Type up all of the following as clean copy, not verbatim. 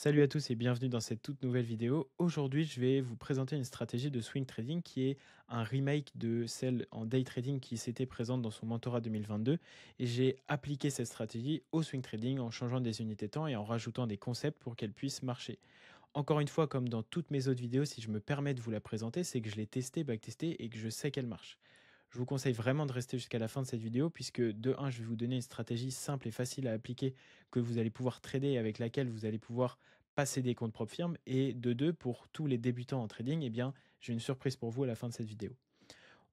Salut à tous et bienvenue dans cette toute nouvelle vidéo. Aujourd'hui, je vais vous présenter une stratégie de swing trading qui est un remake de celle en day trading qui s'était présente dans son mentorat 2022. Et j'ai appliqué cette stratégie au swing trading en changeant des unités de temps et en rajoutant des concepts pour qu'elle puisse marcher. Encore une fois, comme dans toutes mes autres vidéos, si je me permets de vous la présenter, c'est que je l'ai testée, backtestée et que je sais qu'elle marche. Je vous conseille vraiment de rester jusqu'à la fin de cette vidéo puisque de 1, je vais vous donner une stratégie simple et facile à appliquer que vous allez pouvoir trader et avec laquelle vous allez pouvoir passer des comptes propres firmes. Et de 2, pour tous les débutants en trading, eh bien, j'ai une surprise pour vous à la fin de cette vidéo.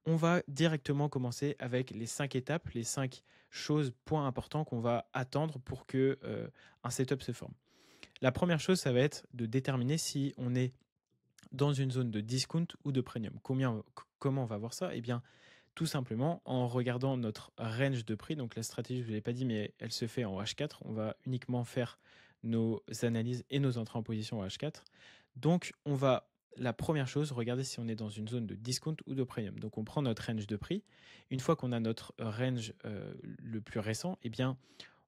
On va directement commencer avec les 5 étapes, les 5 choses, points importants qu'on va attendre pour que un setup se forme. La première chose, ça va être de déterminer si on est dans une zone de discount ou de premium. Comment on va voir ça? Eh bien, tout simplement en regardant notre range de prix. Donc la stratégie, je ne vous l'ai pas dit, mais elle se fait en H4. On va uniquement faire nos analyses et nos entrées en position en H4. Donc on va, la première chose, regarder si on est dans une zone de discount ou de premium. Donc on prend notre range de prix. Une fois qu'on a notre range le plus récent, eh bien,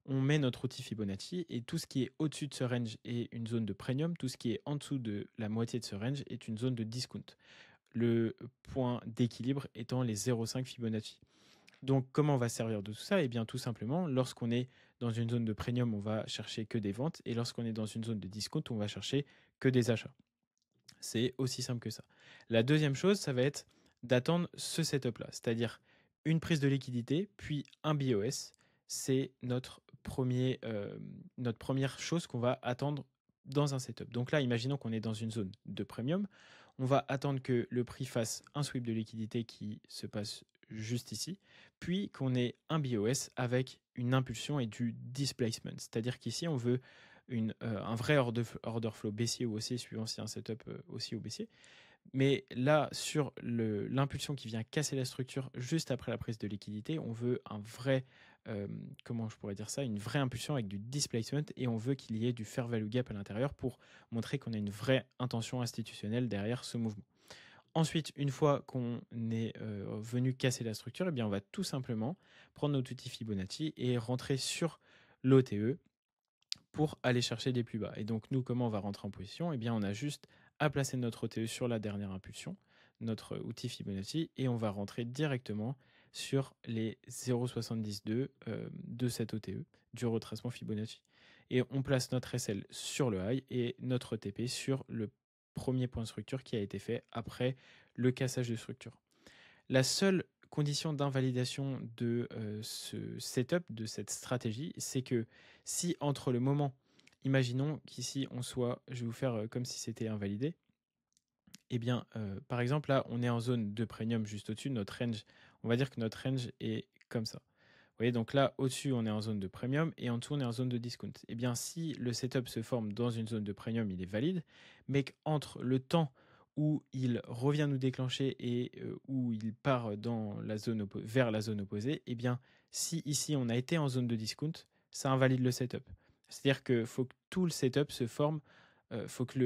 on met notre outil Fibonacci et tout ce qui est au-dessus de ce range est une zone de premium, tout ce qui est en dessous de la moitié de ce range est une zone de discount. Le point d'équilibre étant les 0,5 Fibonacci. Donc, comment on va servir de tout ça? Eh bien, tout simplement, lorsqu'on est dans une zone de premium, on va chercher que des ventes, et lorsqu'on est dans une zone de discount, on va chercher que des achats. C'est aussi simple que ça. La deuxième chose, ça va être d'attendre ce setup-là, c'est-à-dire une prise de liquidité, puis un BOS. C'est notre première chose qu'on va attendre dans un setup. Donc là, imaginons qu'on est dans une zone de premium. On va attendre que le prix fasse un sweep de liquidité qui se passe juste ici, puis qu'on ait un BOS avec une impulsion et du displacement. C'est-à-dire qu'ici, on veut un vrai order flow baissier ou haussier, suivant si un setup haussier ou baissier. Mais là, sur l'impulsion qui vient casser la structure juste après la prise de liquidité, on veut un vrai, comment je pourrais dire ça, une vraie impulsion avec du displacement et on veut qu'il y ait du fair value gap à l'intérieur pour montrer qu'on a une vraie intention institutionnelle derrière ce mouvement. Ensuite, une fois qu'on est venu casser la structure, eh bien, on va tout simplement prendre notre outil Fibonacci et rentrer sur l'OTE pour aller chercher des plus bas. Et donc, nous, comment on va rentrer en position? Eh bien, on a juste à placer notre OTE sur la dernière impulsion, notre outil Fibonacci, et on va rentrer directement sur les 0,72 de cette OTE, du retracement Fibonacci. Et on place notre SL sur le high et notre TP sur le premier point de structure qui a été fait après le cassage de structure. La seule condition d'invalidation de ce setup, de cette stratégie, c'est que si entre le moment, imaginons qu'ici on soit, je vais vous faire comme si c'était invalidé, eh bien, par exemple, là, on est en zone de premium juste au-dessus, notre range, on va dire que notre range est comme ça. Vous voyez, donc là, au-dessus, on est en zone de premium et en dessous, on est en zone de discount. Eh bien, si le setup se forme dans une zone de premium, il est valide, mais qu'entre le temps où il revient nous déclencher et où il part dans la zone vers la zone opposée, eh bien, si ici, on a été en zone de discount, ça invalide le setup. C'est-à-dire qu'il faut que tout le setup se forme, faut que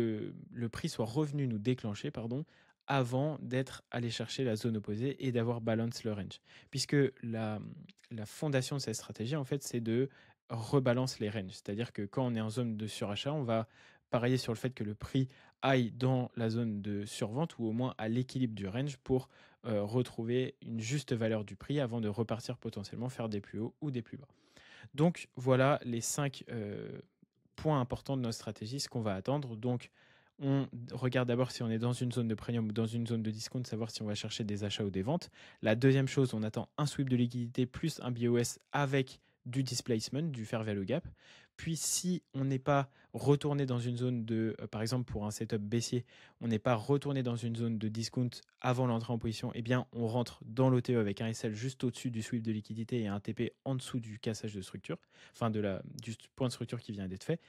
le prix soit revenu nous déclencher, pardon, avant d'être allé chercher la zone opposée et d'avoir balance le range. Puisque la fondation de cette stratégie, en fait, c'est de rebalance les ranges. C'est-à-dire que quand on est en zone de surachat, on va parier sur le fait que le prix aille dans la zone de survente ou au moins à l'équilibre du range pour retrouver une juste valeur du prix avant de repartir potentiellement faire des plus hauts ou des plus bas. Donc voilà les 5 points importants de notre stratégie, ce qu'on va attendre. Donc on regarde d'abord si on est dans une zone de premium ou dans une zone de discount, savoir si on va chercher des achats ou des ventes. La deuxième chose, on attend un sweep de liquidité plus un BOS avec du displacement, du fair value gap. Puis si on n'est pas retourné dans une zone de, par exemple pour un setup baissier, on n'est pas retourné dans une zone de discount avant l'entrée en position, eh bien on rentre dans l'OTE avec un SL juste au-dessus du sweep de liquidité et un TP en dessous du cassage de structure, enfin du point de structure qui vient d'être fait.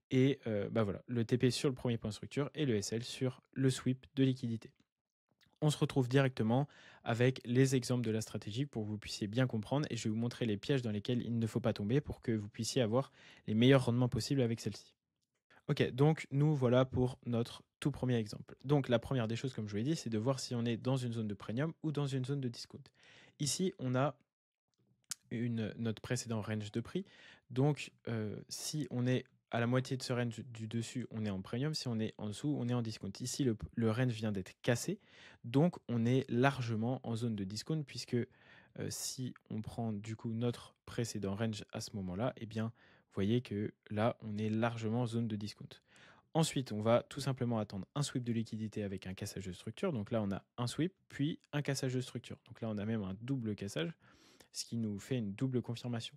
Et bah voilà, le TP sur le premier point de structure et le SL sur le sweep de liquidité. On se retrouve directement avec les exemples de la stratégie pour que vous puissiez bien comprendre et je vais vous montrer les pièges dans lesquels il ne faut pas tomber pour que vous puissiez avoir les meilleurs rendements possibles avec celle-ci. Ok, donc nous voilà pour notre tout premier exemple. Donc la première des choses, comme je vous l'ai dit, c'est de voir si on est dans une zone de premium ou dans une zone de discount. Ici, on a notre précédent range de prix. Donc si on est à la moitié de ce range du dessus, on est en premium. Si on est en dessous, on est en discount. Ici, le range vient d'être cassé. Donc, on est largement en zone de discount puisque si on prend du coup notre précédent range à ce moment-là, eh bien, vous voyez que là, on est largement en zone de discount. Ensuite, on va tout simplement attendre un sweep de liquidité avec un cassage de structure. Donc là, on a un sweep, puis un cassage de structure. Donc là, on a même un double cassage, ce qui nous fait une double confirmation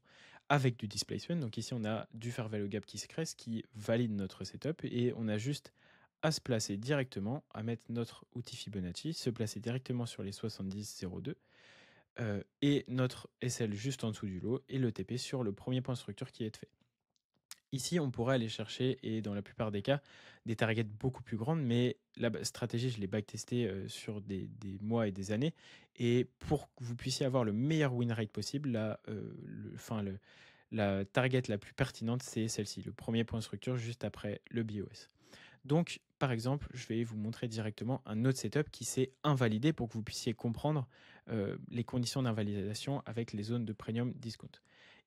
avec du displacement. Donc ici, on a du fair value gap qui se crée, ce qui valide notre setup. Et on a juste à se placer directement, à mettre notre outil Fibonacci, se placer directement sur les 70,02 et notre SL juste en dessous du lot et le TP sur le premier point de structure qui est fait. Ici, on pourrait aller chercher, et dans la plupart des cas, des targets beaucoup plus grandes, mais la stratégie, je l'ai backtestée sur des mois et des années. Et pour que vous puissiez avoir le meilleur win rate possible, la target la plus pertinente, c'est celle-ci, le premier point de structure juste après le BOS. Donc, par exemple, je vais vous montrer directement un autre setup qui s'est invalidé pour que vous puissiez comprendre les conditions d'invalidation avec les zones de premium discount.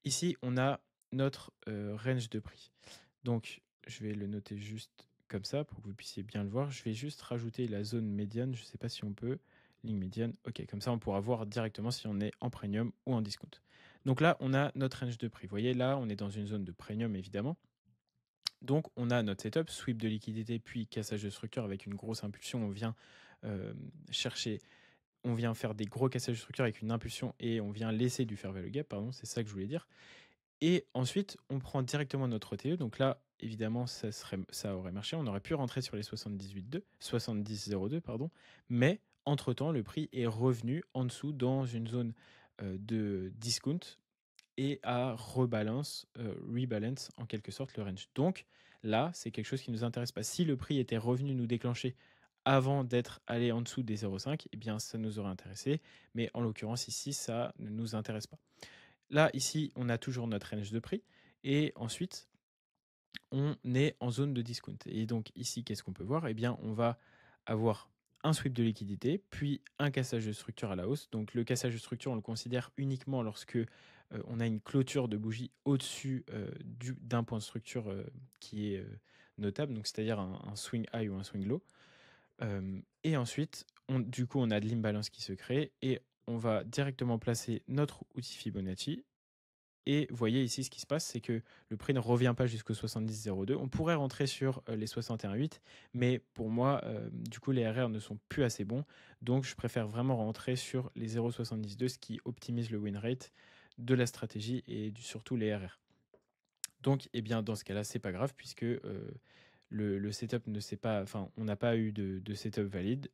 Ici, on a notre range de prix. Donc, je vais le noter juste comme ça pour que vous puissiez bien le voir. Je vais juste rajouter la zone médiane. Je ne sais pas si on peut. Ligne médiane. OK, comme ça, on pourra voir directement si on est en premium ou en discount. Donc là, on a notre range de prix. Vous voyez, là, on est dans une zone de premium, évidemment. Donc, on a notre setup, sweep de liquidité, puis cassage de structure avec une grosse impulsion. On vient on vient faire des gros cassages de structure avec une impulsion et on vient laisser du fair value gap, pardon, c'est ça que je voulais dire. Et ensuite, on prend directement notre OTE. Donc là, évidemment, ça aurait marché. On aurait pu rentrer sur les 70,02, pardon. Mais entre-temps, le prix est revenu en dessous dans une zone de discount et à rebalance en quelque sorte le range. Donc là, c'est quelque chose qui ne nous intéresse pas. Si le prix était revenu nous déclencher avant d'être allé en dessous des 0,5, eh bien ça nous aurait intéressé. Mais en l'occurrence ici, ça ne nous intéresse pas. Là, ici, on a toujours notre range de prix. Et ensuite, on est en zone de discount. Et donc ici, qu'est-ce qu'on peut voir? Eh bien, on va avoir un sweep de liquidité, puis un cassage de structure à la hausse. Donc le cassage de structure, on le considère uniquement lorsque on a une clôture de bougie au-dessus d'un point de structure qui est notable, donc c'est-à-dire un swing high ou un swing low. Et ensuite, du coup, on a de l'imbalance qui se crée et on va directement placer notre outil Fibonacci. Et vous voyez ici ce qui se passe, c'est que le prix ne revient pas jusqu'au 70,02. On pourrait rentrer sur les 61,8, mais pour moi, du coup, les RR ne sont plus assez bons. Donc, je préfère vraiment rentrer sur les 0,72, ce qui optimise le win rate de la stratégie et surtout les RR. Donc, eh bien, dans ce cas-là, c'est pas grave puisque le setup ne s'est pas, enfin, on n'a pas eu de setup valide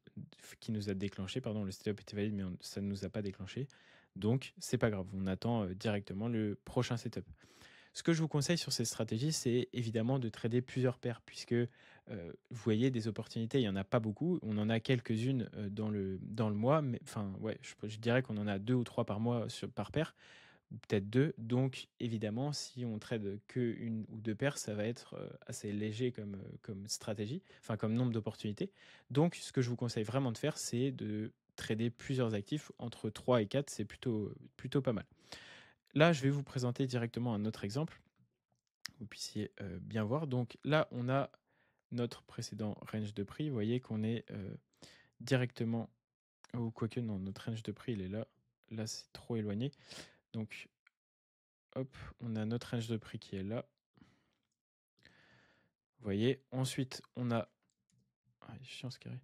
qui nous a déclenché. Pardon, le setup était valide, mais ça ne nous a pas déclenché. Donc, c'est pas grave. On attend directement le prochain setup. Ce que je vous conseille sur cette stratégie, c'est évidemment de trader plusieurs paires, puisque vous voyez des opportunités, il n'y en a pas beaucoup. On en a quelques-unes dans le mois, mais enfin, ouais, je dirais qu'on en a 2 ou 3 par mois par paire, peut-être 2. Donc, évidemment, si on trade que une ou deux paires, ça va être assez léger comme stratégie, enfin, comme nombre d'opportunités. Donc, ce que je vous conseille vraiment de faire, c'est de trader plusieurs actifs entre 3 et 4, c'est plutôt pas mal. Là, je vais vous présenter directement un autre exemple, vous puissiez bien voir. Donc là, on a notre précédent range de prix. Vous voyez qu'on est directement, ou quoique non, notre range de prix, il est là. Là, c'est trop éloigné. Donc, hop, on a notre range de prix qui est là. Vous voyez. Ensuite, on a... Ah, chiant ce carré.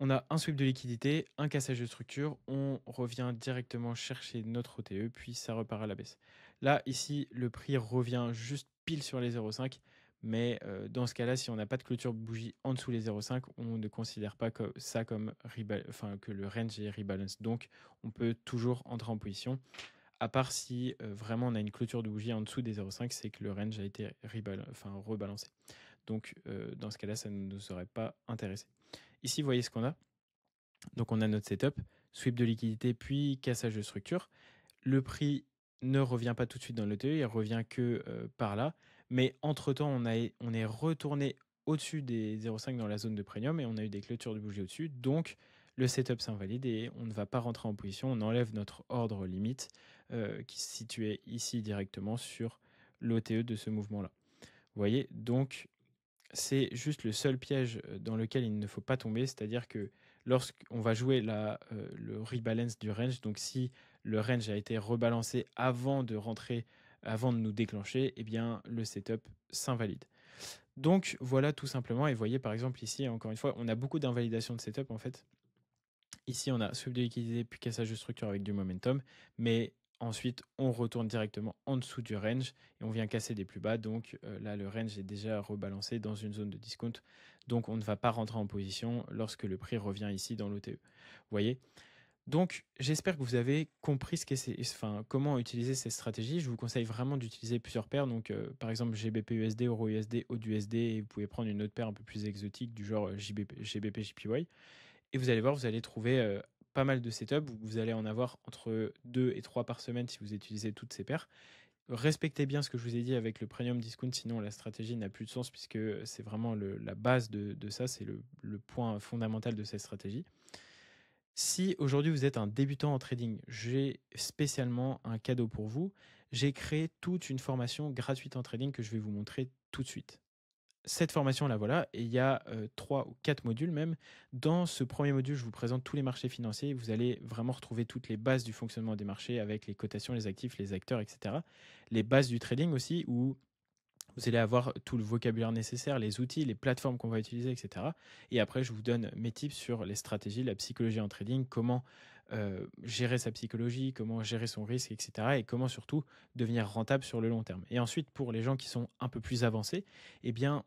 On a un sweep de liquidité, un cassage de structure, on revient directement chercher notre OTE, puis ça repart à la baisse. Là, ici, le prix revient juste pile sur les 0,5, mais dans ce cas-là, si on n'a pas de clôture bougie en dessous les 0,5, on ne considère pas que ça comme que le range est rebalance. Donc, on peut toujours entrer en position, à part si vraiment on a une clôture de bougie en dessous des 0,5, c'est que le range a été rebalancé. Donc, dans ce cas-là, ça ne nous aurait pas intéressé. Ici, vous voyez ce qu'on a. Donc, on a notre setup, sweep de liquidité, puis cassage de structure. Le prix ne revient pas tout de suite dans l'ETE, il revient que par là. Mais entre-temps, on est retourné au-dessus des 0,5 dans la zone de premium et on a eu des clôtures de bougie au-dessus. Donc, le setup s'invalide et on ne va pas rentrer en position. On enlève notre ordre limite qui se situait ici directement sur l'OTE de ce mouvement-là. Vous voyez? Donc c'est juste le seul piège, dans lequel il ne faut pas tomber. C'est-à-dire que lorsqu'on va jouer le rebalance du range, donc si le range a été rebalancé avant de rentrer, avant de nous déclencher, eh bien le setup s'invalide. Donc voilà tout simplement et vous voyez par exemple ici encore une fois, on a beaucoup d'invalidation de setup en fait. Ici, on a sweep de liquidité puis cassage de structure avec du momentum, mais ensuite, on retourne directement en dessous du range et on vient casser des plus bas. Donc là, le range est déjà rebalancé dans une zone de discount. Donc on ne va pas rentrer en position lorsque le prix revient ici dans l'OTE. Vous voyez? Donc j'espère que vous avez compris comment utiliser ces stratégies. Je vous conseille vraiment d'utiliser plusieurs paires. Donc par exemple GBP USD, Euro USD, AUD USD et vous pouvez prendre une autre paire un peu plus exotique du genre GBP JPY. Et vous allez voir, vous allez trouver pas mal de setups. Vous allez en avoir entre 2 et 3 par semaine si vous utilisez toutes ces paires. Respectez bien ce que je vous ai dit avec le premium discount, sinon la stratégie n'a plus de sens puisque c'est vraiment la base de ça, c'est le point fondamental de cette stratégie. Si aujourd'hui vous êtes un débutant en trading, j'ai spécialement un cadeau pour vous. J'ai créé toute une formation gratuite en trading que je vais vous montrer tout de suite. Cette formation-là, voilà, et il y a 3 ou 4 modules même. Dans ce premier module, je vous présente tous les marchés financiers. Vous allez vraiment retrouver toutes les bases du fonctionnement des marchés avec les cotations, les actifs, les acteurs, etc. Les bases du trading aussi, où vous allez avoir tout le vocabulaire nécessaire, les outils, les plateformes qu'on va utiliser, etc. Et après, je vous donne mes tips sur les stratégies, la psychologie en trading, comment gérer sa psychologie, comment gérer son risque, etc. Et comment surtout devenir rentable sur le long terme. Et ensuite, pour les gens qui sont un peu plus avancés, eh bien,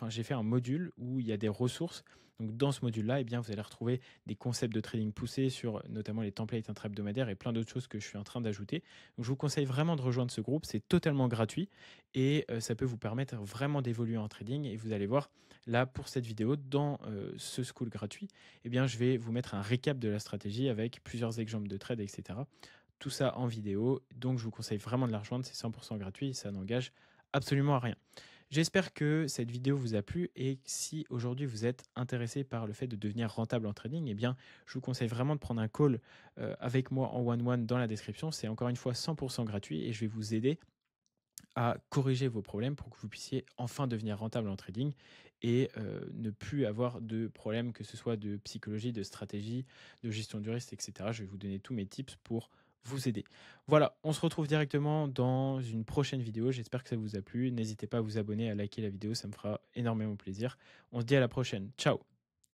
j'ai fait un module où il y a des ressources. Donc, dans ce module-là, eh bien, vous allez retrouver des concepts de trading poussés sur notamment les templates intra-hebdomadaires et plein d'autres choses que je suis en train d'ajouter. Donc, je vous conseille vraiment de rejoindre ce groupe. C'est totalement gratuit et ça peut vous permettre vraiment d'évoluer en trading. Et vous allez voir, là, pour cette vidéo, dans ce school gratuit, eh bien, je vais vous mettre un récap de la stratégie avec plusieurs exemples de trades, etc. Tout ça en vidéo. Donc, je vous conseille vraiment de la rejoindre. C'est 100% gratuit et ça n'engage absolument à rien. J'espère que cette vidéo vous a plu et si aujourd'hui vous êtes intéressé par le fait de devenir rentable en trading, eh bien, je vous conseille vraiment de prendre un call avec moi en one-one dans la description. C'est encore une fois 100% gratuit et je vais vous aider à corriger vos problèmes pour que vous puissiez enfin devenir rentable en trading et ne plus avoir de problèmes, que ce soit de psychologie, de stratégie, de gestion du risque, etc. Je vais vous donner tous mes tips pour vous aider. Voilà, on se retrouve directement dans une prochaine vidéo. J'espère que ça vous a plu. N'hésitez pas à vous abonner, à liker la vidéo, ça me fera énormément plaisir. On se dit à la prochaine. Ciao!